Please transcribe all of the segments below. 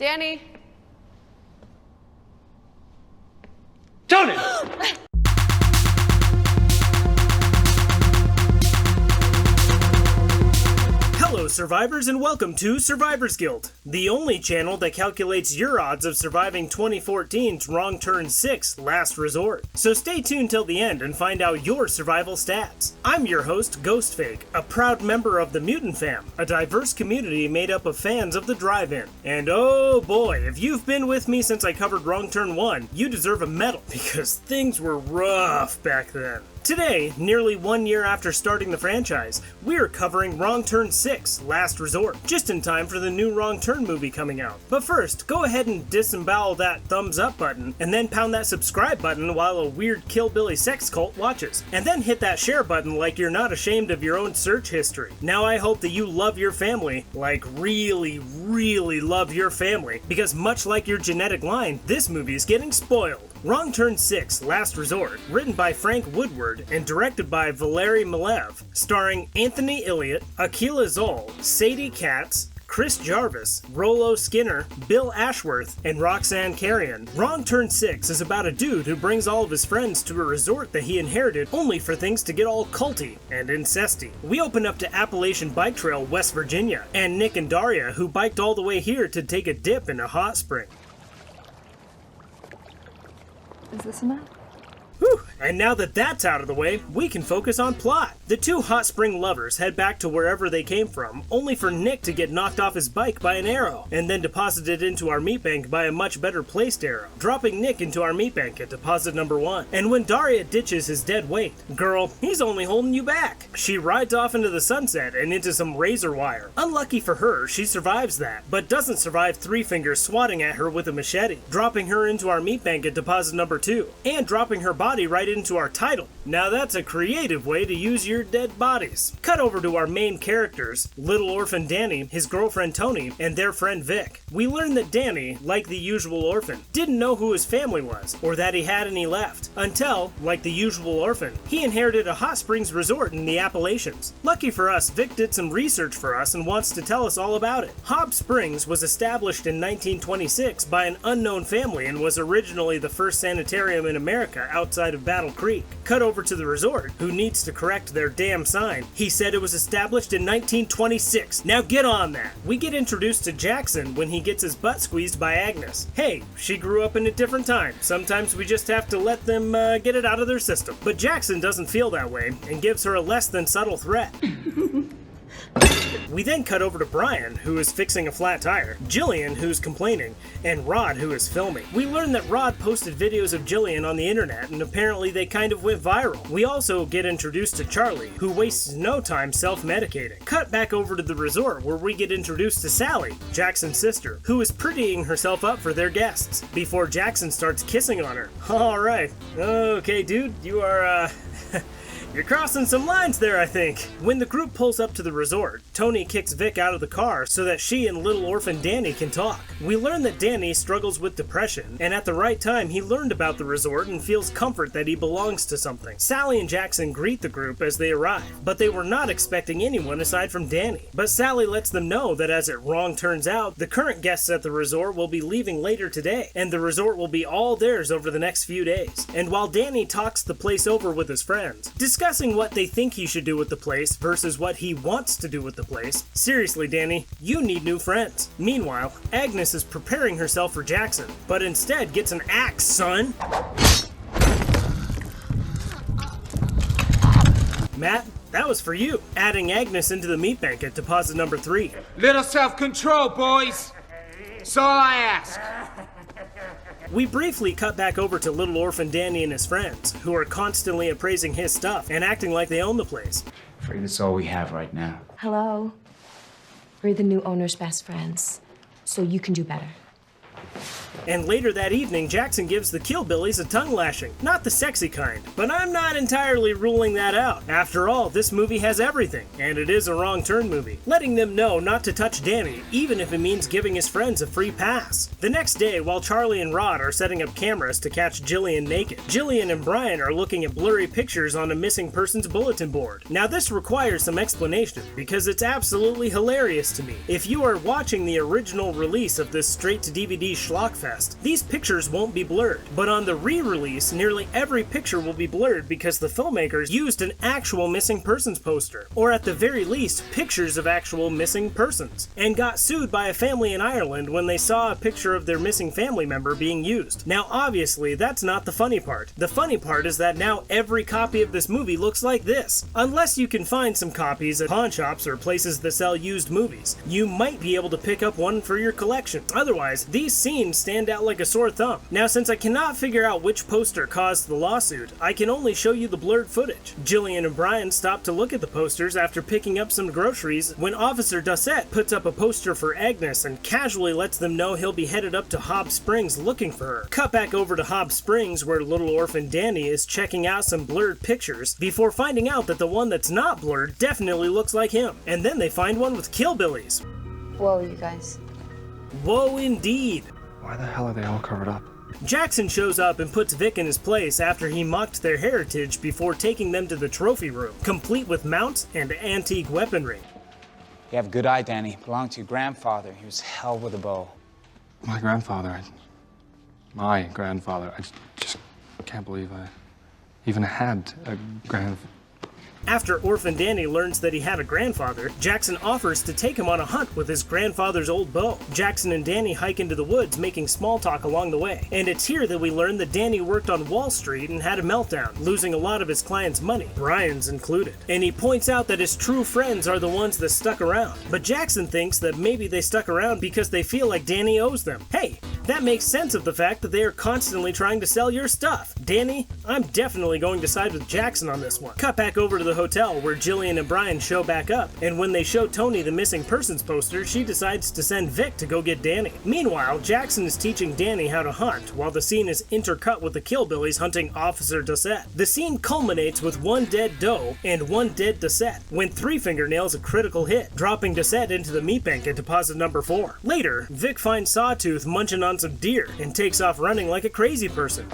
Danny. Tony! Hello survivors and welcome to Survivor's Guild, the only channel that calculates your odds of surviving 2014's Wrong Turn 6 Last Resort. So stay tuned till the end and find out your survival stats. I'm your host, GhostFake, a proud member of the Mutant Fam, a diverse community made up of fans of the drive-in. And oh boy, if you've been with me since I covered Wrong Turn 1, you deserve a medal because things were rough back then. Today, nearly 1 year after starting the franchise, we're covering Wrong Turn 6 Last Resort, just in time for the new Wrong Turn movie coming out. But first, go ahead and disembowel that thumbs up button, and then pound that subscribe button while a weird Killbilly sex cult watches. And then hit that share button like you're not ashamed of your own search history. Now I hope that you love your family, like really, really love your family, because much like your genetic line, this movie is getting spoiled. Wrong Turn 6 Last Resort, written by Frank Woodward and directed by Valeri Milev, starring Anthony Ilott, Aqueela Zoll, Sadie Katz, Chris Jarvis, Rollo Skinner, Bill Ashworth, and Roxanne Carrion. Wrong Turn 6 is about a dude who brings all of his friends to a resort that he inherited only for things to get all culty and incesty. We open up to Appalachian Bike Trail, West Virginia, and Nick and Daria, who biked all the way here to take a dip in a hot spring. Is this enough? Whew. And now that that's out of the way, we can focus on plot. The two hot spring lovers head back to wherever they came from, only for Nick to get knocked off his bike by an arrow, and then deposited into our meat bank by a much better placed arrow, dropping Nick into our meat bank at deposit number 1. And when Daria ditches his dead weight, girl, he's only holding you back. She rides off into the sunset and into some razor wire. Unlucky for her, she survives that, but doesn't survive Three Fingers swatting at her with a machete, dropping her into our meat bank at deposit number 2, and dropping her body right into our title. Now that's a creative way to use your dead bodies. Cut over to our main characters, little orphan Danny, his girlfriend Tony, and their friend Vic. We learn that Danny, like the usual orphan, didn't know who his family was, or that he had any left, until, like the usual orphan, he inherited a hot springs resort in the Appalachians. Lucky for us, Vic did some research for us and wants to tell us all about it. Hot Springs was established in 1926 by an unknown family and was originally the first sanitarium in America outside of Battle Creek. Cut over to the resort, who needs to correct their damn sign. He said it was established in 1926. Now get on that. We get introduced to Jackson when he gets his butt squeezed by Agnes. Hey, she grew up in a different time. Sometimes we just have to let them get it out of their system. But Jackson doesn't feel that way and gives her a less than subtle threat. We then cut over to Brian, who is fixing a flat tire, Jillian, who's complaining, and Rod, who is filming. We learn that Rod posted videos of Jillian on the internet, and apparently they kind of went viral. We also get introduced to Charlie, who wastes no time self-medicating. Cut back over to the resort, where we get introduced to Sally, Jackson's sister, who is prettying herself up for their guests, before Jackson starts kissing on her. Alright, okay dude, you are, you're crossing some lines there, I think. When the group pulls up to the resort, Tony kicks Vic out of the car so that she and little orphan Danny can talk. We learn that Danny struggles with depression, and at the right time he learned about the resort and feels comfort that he belongs to something. Sally and Jackson greet the group as they arrive, but they were not expecting anyone aside from Danny. But Sally lets them know that as it wrong turns out, the current guests at the resort will be leaving later today, and the resort will be all theirs over the next few days. And while Danny talks the place over with his friends, discussing what they think he should do with the place versus what he wants to do with the place. Seriously, Danny, you need new friends. Meanwhile, Agnes is preparing herself for Jackson, but instead gets an axe, son! Matt, that was for you. Adding Agnes into the meat bank at deposit number 3. Little self-control, boys. That's all I ask. We briefly cut back over to little orphan Danny and his friends, who are constantly appraising his stuff and acting like they own the place. Afraid it's all we have right now. Hello. We're the new owner's best friends, so you can do better. And later that evening, Jackson gives the Killbillies a tongue lashing. Not the sexy kind, but I'm not entirely ruling that out. After all, this movie has everything, and it is a wrong turn movie, letting them know not to touch Danny, even if it means giving his friends a free pass. The next day, while Charlie and Rod are setting up cameras to catch Jillian naked, Jillian and Brian are looking at blurry pictures on a missing person's bulletin board. Now this requires some explanation, because it's absolutely hilarious to me. If you are watching the original release of this straight-to-DVD schlockfest, these pictures won't be blurred, but on the re-release, nearly every picture will be blurred because the filmmakers used an actual missing persons poster, or at the very least, pictures of actual missing persons, and got sued by a family in Ireland when they saw a picture of their missing family member being used. Now obviously, that's not the funny part. The funny part is that now every copy of this movie looks like this. Unless you can find some copies at pawn shops or places that sell used movies, you might be able to pick up one for your collection. Otherwise, these scenes stand out like a sore thumb. Now since I cannot figure out which poster caused the lawsuit, I can only show you the blurred footage. Jillian and Brian stop to look at the posters after picking up some groceries when Officer Doucette puts up a poster for Agnes and casually lets them know he'll be headed up to Hobbs Springs looking for her. Cut back over to Hobbs Springs where little orphan Danny is checking out some blurred pictures before finding out that the one that's not blurred definitely looks like him. And then they find one with Killbillies. Whoa, you guys. Whoa indeed. Why the hell are they all covered up? Jackson shows up and puts Vic in his place after he mocked their heritage before taking them to the trophy room, complete with mounts and antique weaponry. You have a good eye, Danny. Belonged to your grandfather. He was hell with a bow. My grandfather, I just can't believe I even had a grandfather. After Orphan Danny learns that he had a grandfather, Jackson offers to take him on a hunt with his grandfather's old bow. Jackson and Danny hike into the woods, making small talk along the way. And it's here that we learn that Danny worked on Wall Street and had a meltdown, losing a lot of his clients' money, Brian's included. And he points out that his true friends are the ones that stuck around. But Jackson thinks that maybe they stuck around because they feel like Danny owes them. Hey, that makes sense of the fact that they are constantly trying to sell your stuff. Danny, I'm definitely going to side with Jackson on this one. Cut back over to the hotel where Jillian and Brian show back up, and when they show Tony the missing persons poster, she decides to send Vic to go get Danny. Meanwhile, Jackson is teaching Danny how to hunt, while the scene is intercut with the Killbillies hunting Officer Doucette. The scene culminates with one dead doe and one dead Doucette, when Three Finger nails a critical hit, dropping Doucette into the meat bank at deposit number 4. Later, Vic finds Sawtooth munching on some deer and takes off running like a crazy person.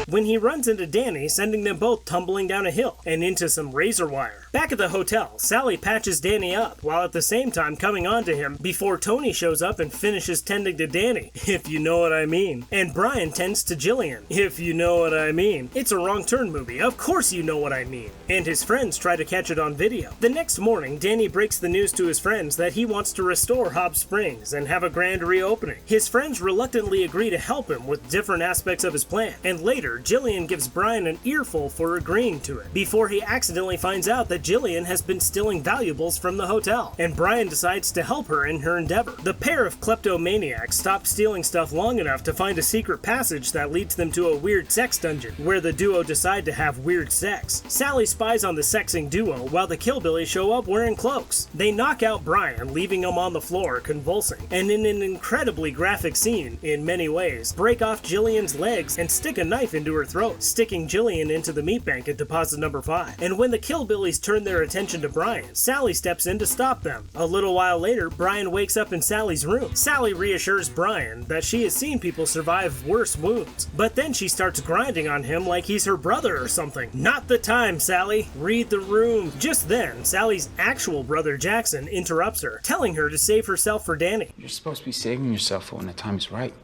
When he runs into Danny, sending them both tumbling down a hill and into some razor wire. Back at the hotel, Sally patches Danny up, while at the same time coming on to him before Tony shows up and finishes tending to Danny, if you know what I mean. And Brian tends to Jillian, if you know what I mean. It's a wrong turn movie, of course you know what I mean. And his friends try to catch it on video. The next morning, Danny breaks the news to his friends that he wants to restore Hobbs Springs and have a grand reopening. His friends reluctantly agree to help him with different aspects of his plan, and later, Jillian gives Brian an earful for agreeing to it, before he accidentally finds out that Jillian has been stealing valuables from the hotel, and Brian decides to help her in her endeavor. The pair of kleptomaniacs stop stealing stuff long enough to find a secret passage that leads them to a weird sex dungeon, where the duo decide to have weird sex. Sally spies on the sexing duo while the Killbillies show up wearing cloaks. They knock out Brian, leaving him on the floor convulsing, and in an incredibly graphic scene, in many ways, break off Jillian's legs and stick a knife into her throat, sticking Jillian into the meat bank at deposit number 5. And when the Killbillies turn their attention to Brian, Sally steps in to stop them. A little while later, Brian wakes up in Sally's room. Sally reassures Brian that she has seen people survive worse wounds, but then she starts grinding on him like he's her brother or something. Not the time, Sally. Read the room. Just then, Sally's actual brother Jackson interrupts her, telling her to save herself for Danny. You're supposed to be saving yourself for when the time is right.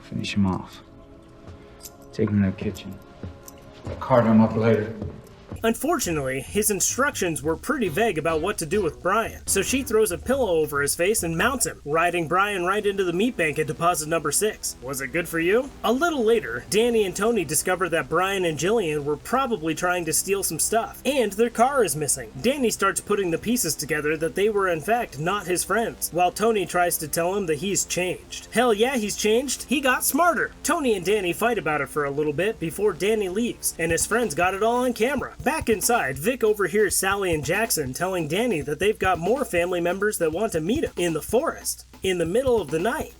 Finish him off. Take him to the kitchen. I'll carve him up later. Unfortunately, his instructions were pretty vague about what to do with Brian, so she throws a pillow over his face and mounts him, riding Brian right into the meat bank at deposit number 6. Was it good for you? A little later, Danny and Tony discover that Brian and Jillian were probably trying to steal some stuff, and their car is missing. Danny starts putting the pieces together that they were in fact not his friends, while Tony tries to tell him that he's changed. Hell yeah, he's changed. He got smarter. Tony and Danny fight about it for a little bit before Danny leaves, and his friends got it all on camera. Back inside, Vic overhears Sally and Jackson telling Danny that they've got more family members that want to meet him in the forest, in the middle of the night.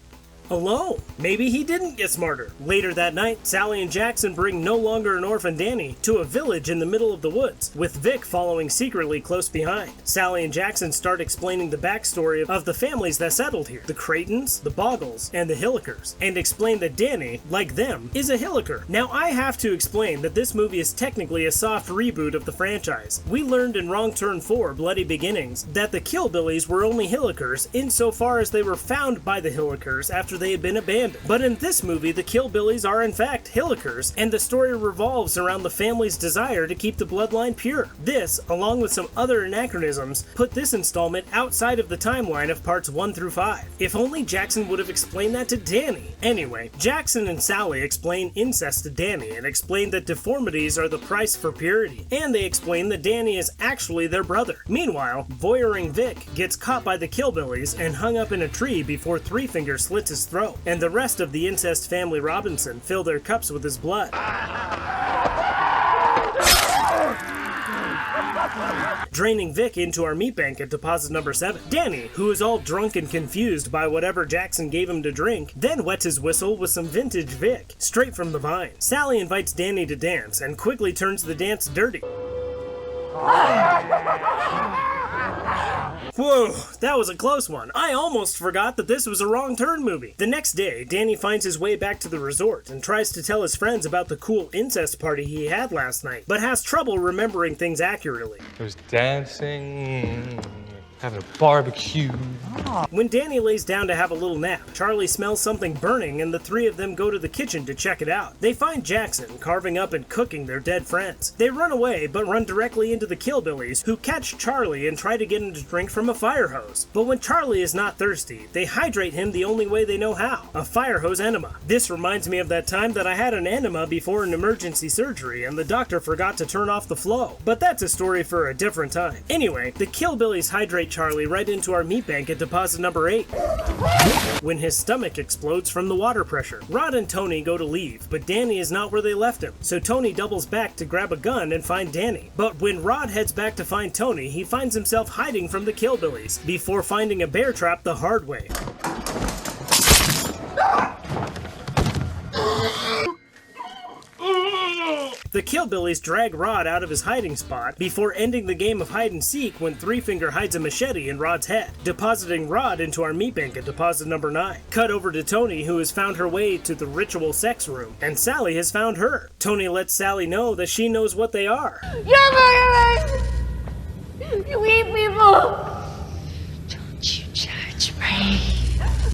Alone. Maybe he didn't get smarter. Later that night, Sally and Jackson bring no longer an orphan Danny to a village in the middle of the woods, with Vic following secretly close behind. Sally and Jackson start explaining the backstory of the families that settled here, the Creightons, the Boggles, and the Hillikers, and explain that Danny, like them, is a Hilliker. Now I have to explain that this movie is technically a soft reboot of the franchise. We learned in Wrong Turn 4, Bloody Beginnings, that the Killbillies were only Hillikers insofar as they were found by the Hillikers after they had been abandoned. But in this movie, the Killbillies are in fact Hillikers, and the story revolves around the family's desire to keep the bloodline pure. This, along with some other anachronisms, put this installment outside of the timeline of parts 1 through 5. If only Jackson would have explained that to Danny. Anyway, Jackson and Sally explain incest to Danny and explain that deformities are the price for purity, and they explain that Danny is actually their brother. Meanwhile, voyeuring Vic gets caught by the Killbillies and hung up in a tree before Three Finger slits his throat, and the rest of the incest family Robinson fill their cups with his blood. Draining Vic into our meat bank at deposit number 7. Danny, who is all drunk and confused by whatever Jackson gave him to drink, then wets his whistle with some vintage Vic, straight from the vine. Sally invites Danny to dance and quickly turns the dance dirty. Whoa, that was a close one. I almost forgot that this was a Wrong Turn movie. The next day, Danny finds his way back to the resort and tries to tell his friends about the cool incest party he had last night, but has trouble remembering things accurately. There's dancing, having a barbecue. When Danny lays down to have a little nap, Charlie smells something burning and the three of them go to the kitchen to check it out. They find Jackson carving up and cooking their dead friends. They run away but run directly into the Killbillies, who catch Charlie and try to get him to drink from a fire hose. But when Charlie is not thirsty, they hydrate him the only way they know how, a fire hose enema. This reminds me of that time that I had an enema before an emergency surgery and the doctor forgot to turn off the flow. But that's a story for a different time. Anyway, the Killbillies hydrate Charlie right into our meat bank at deposit number 8. When his stomach explodes from the water pressure, Rod and Tony go to leave, but Danny is not where they left him, so Tony doubles back to grab a gun and find Danny. But when Rod heads back to find Tony, he finds himself hiding from the Killbillies, before finding a bear trap the hard way. The Killbillies drag Rod out of his hiding spot before ending the game of hide and seek when Three Finger hides a machete in Rod's head, depositing Rod into our meat bank at deposit number 9. Cut over to Tony, who has found her way to the ritual sex room, and Sally has found her. Tony lets Sally know that she knows what they are. You're murderers! You eat people! Don't you judge me.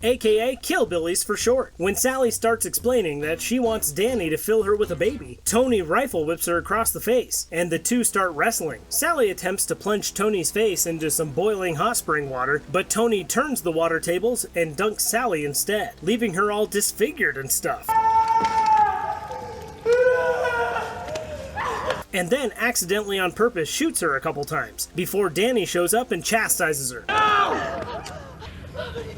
AKA Killbillies for short. When Sally starts explaining that she wants Danny to fill her with a baby, Tony rifle whips her across the face, and the two start wrestling. Sally attempts to plunge Tony's face into some boiling hot spring water, but Tony turns the water tables and dunks Sally instead, leaving her all disfigured and stuff. And then accidentally on purpose shoots her a couple times, before Danny shows up and chastises her.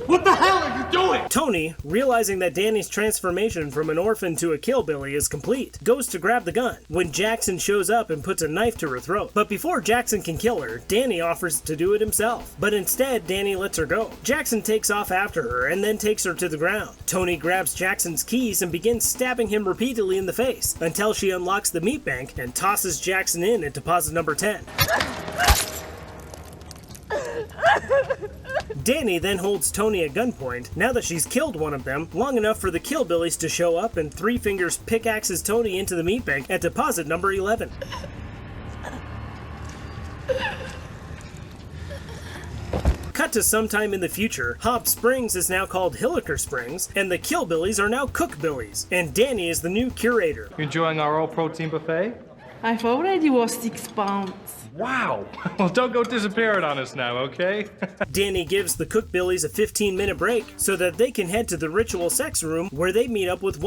What the hell are you doing? Tony, realizing that Danny's transformation from an orphan to a Killbilly is complete, goes to grab the gun, when Jackson shows up and puts a knife to her throat. But before Jackson can kill her, Danny offers to do it himself. But instead, Danny lets her go. Jackson takes off after her and then takes her to the ground. Tony grabs Jackson's keys and begins stabbing him repeatedly in the face, until she unlocks the meat bank and tosses Jackson in at deposit number 10. Danny then holds Tony at gunpoint now that she's killed one of them, long enough for the Killbillies to show up, and Three Fingers pickaxes Tony into the meat bank at deposit number 11. Cut to sometime in the future, Hob Springs is now called Hilliker Springs, and the Killbillies are now Cookbillies, and Danny is the new curator. You enjoying our all-protein buffet? I've already lost 6 pounds. Wow! Well, don't go disappearing on us now, okay? Danny gives the Cookbillies a 15-minute break so that they can head to the ritual sex room where they meet up with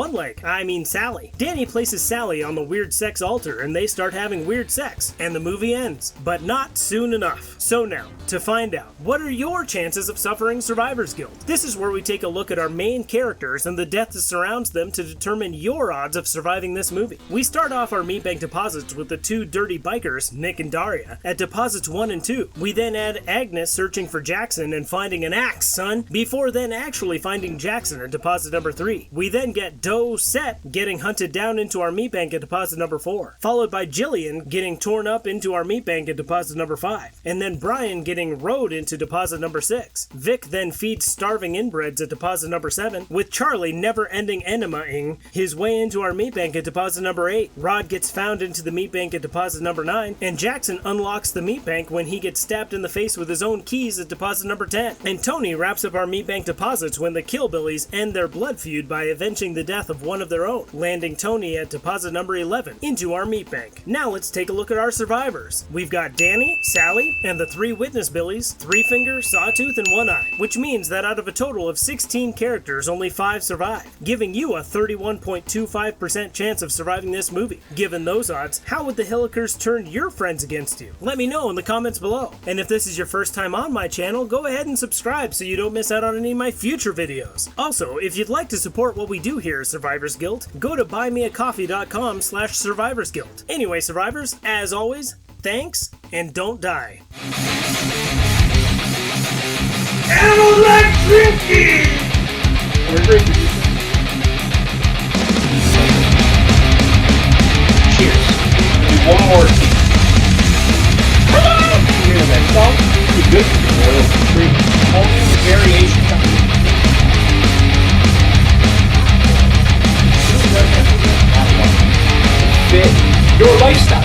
Sally. Danny places Sally on the weird sex altar and they start having weird sex, and the movie ends. But not soon enough. So now, to find out, what are your chances of suffering survivor's guilt? This is where we take a look at our main characters and the death that surrounds them to determine your odds of surviving this movie. We start off our meat bank deposit deposits with the two dirty bikers, Nick and Daria, at deposits 1 and 2. We then add Agnes searching for Jackson and finding an axe, son, before then actually finding Jackson at deposit number 3. We then get Doe Set getting hunted down into our meat bank at deposit number 4, followed by Jillian getting torn up into our meat bank at deposit number 5, and then Brian getting rode into deposit number 6. Vic then feeds starving inbreds at deposit number 7, with Charlie never-ending enema-ing his way into our meat bank at deposit number 8. Rod gets found into the meat bank at deposit number 9, and Jackson unlocks the meat bank when he gets stabbed in the face with his own keys at deposit number 10. And Tony wraps up our meat bank deposits when the Killbillies end their blood feud by avenging the death of one of their own, landing Tony at deposit number 11 into our meat bank. Now let's take a look at our survivors. We've got Danny, Sally, and the 3 witness billies, Three Finger, Sawtooth, and One Eye, which means that out of a total of 16 characters, only 5 survive, giving you a 31.25% chance of surviving this movie. Given those odds, how would the Hillikers turn your friends against you? Let me know in the comments below. And if this is your first time on my channel, go ahead and subscribe so you don't miss out on any of my future videos. Also, if you'd like to support what we do here at Survivors Guild, go to buymeacoffee.com/Survivors Guild. Anyway, survivors, as always, thanks, and don't die. Animals like drinking! Cheers. Do one more. Here's that salt. Pretty good for the oil free. Only the variation. Fit your lifestyle.